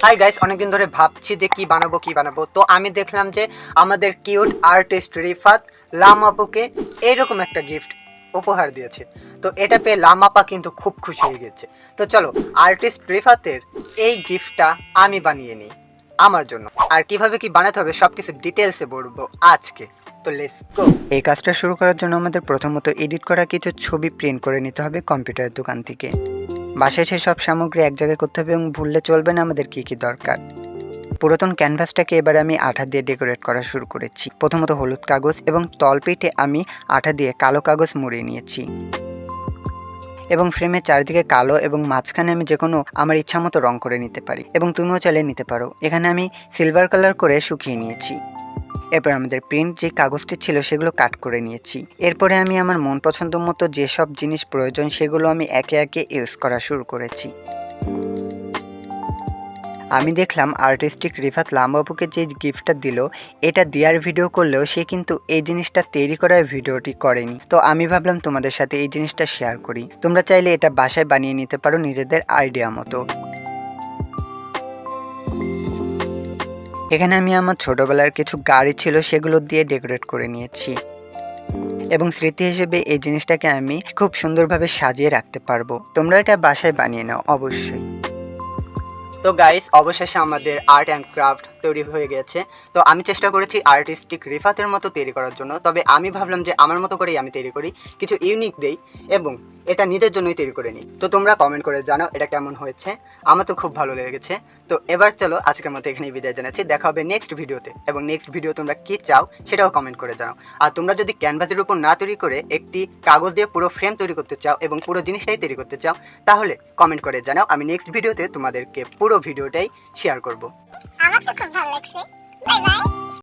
Hi guys, অনেকদিন ধরে ভাবছি যে কি বানাবো। তো আমি দেখলাম যে আমাদের কিউট আর্টিস্ট রিফাত লাম আপুকে এইরকম একটা গিফট উপহার দিয়েছে। তো এটা পেয়ে লাম আপা কিন্তু খুব খুশি হয়ে গেছে। তো চলো আর্টিস্ট রিফাতের এই গিফটটা আমি বানিয়ে নিই আমার জন্য। আর কিভাবে কি বানাতে হবে সবকিছু ডিটেলসে বলবো আজকে। তো লেটস গো। এই কাজটা শুরু করার জন্য আমাদের প্রথমত এডিট করা কিছু ছবি প্রিন্ট করে নিতে হবে কম্পিউটারের দোকান থেকে। বাসায় সব সামগ্রী এক জায়গায় করতে হবে এবং ভুললে চলবে না আমাদের কি কি দরকার। পুরাতন ক্যানভাসটাকে এবার আমি আঠা দিয়ে ডেকোরেট করা শুরু করেছি। প্রথমত হলুদ কাগজ এবং তলপিঠে আমি আঠা দিয়ে কালো কাগজ মুড়িয়ে নিয়েছি এবং ফ্রেমের চারিদিকে কালো এবং মাঝখানে আমি যে কোনো আমার ইচ্ছা মতো রং করে নিতে পারি এবং তুমিও চাইলে নিতে পারো। এখানে আমি সিলভার কালার করে শুকিয়ে নিয়েছি। এরপর আমাদের প্রিন্ট যে কাগজটি ছিল সেগুলো কাট করে নিয়েছি। এরপরে আমি আমার মন পছন্দ মতো যেসব জিনিস প্রয়োজন সেগুলো আমি একে একে ইউজ করা শুরু করেছি। আমি দেখলাম আর্টিস্টিক রিফাত লামবাবুকে যে গিফটটা দিল, এটা দেওয়ার ভিডিও করলেও সে কিন্তু এই জিনিসটা তৈরি করার ভিডিওটি করেনি। তো আমি ভাবলাম তোমাদের সাথে এই জিনিসটা শেয়ার করি। তোমরা চাইলে এটা বাসায় বানিয়ে নিতে পারো নিজেদের আইডিয়া মতো। এখানে আমি আমার ছোটবেলার কিছু গাড়ি ছিল সেগুলো দিয়ে ডেকোরেট করে নিয়েছি এবং স্মৃতি হিসেবে এই জিনিসটাকে আমি খুব সুন্দরভাবে সাজিয়ে রাখতে পারবো। তোমরা এটা বাসায় বানিয়ে নাও অবশ্যই। তো গাইস, অবশেষে আমাদের আর্ট অ্যান্ড ক্রাফট তৈরি হয়ে গেছে। তো আমি চেষ্টা করেছি আর্টিস্টিক রিফাতের মতো তৈরি করার জন্য, তবে আমি ভাবলাম যে আমার মতো করেই আমি তৈরি করি, কিছু ইউনিক দেই এবং এটা নিজের জন্যই তৈরি করে নিই। তো তোমরা কমেন্ট করে জানাও এটা কেমন হয়েছে। আমার তো খুব ভালো লেগেছে। তো এবার চলো আজকের মতো এখানেই বিদায় জানাচ্ছি। দেখা হবে নেক্সট ভিডিওতে, এবং নেক্সট ভিডিও তোমরা কি চাও সেটাও কমেন্ট করে জানাও। আর তোমরা যদি ক্যানভাসের উপর না তৈরি করে একটি কাগজ দিয়ে পুরো ফ্রেম তৈরি করতে চাও এবং পুরো জিনিসটাই তৈরি করতে চাও, তাহলে কমেন্ট করে জানাও। আমি নেক্সট ভিডিওতে তোমাদেরকে পুরো ভিডিওটাই শেয়ার করব। আমার তো খুব ভালো লাগছে। Bye bye.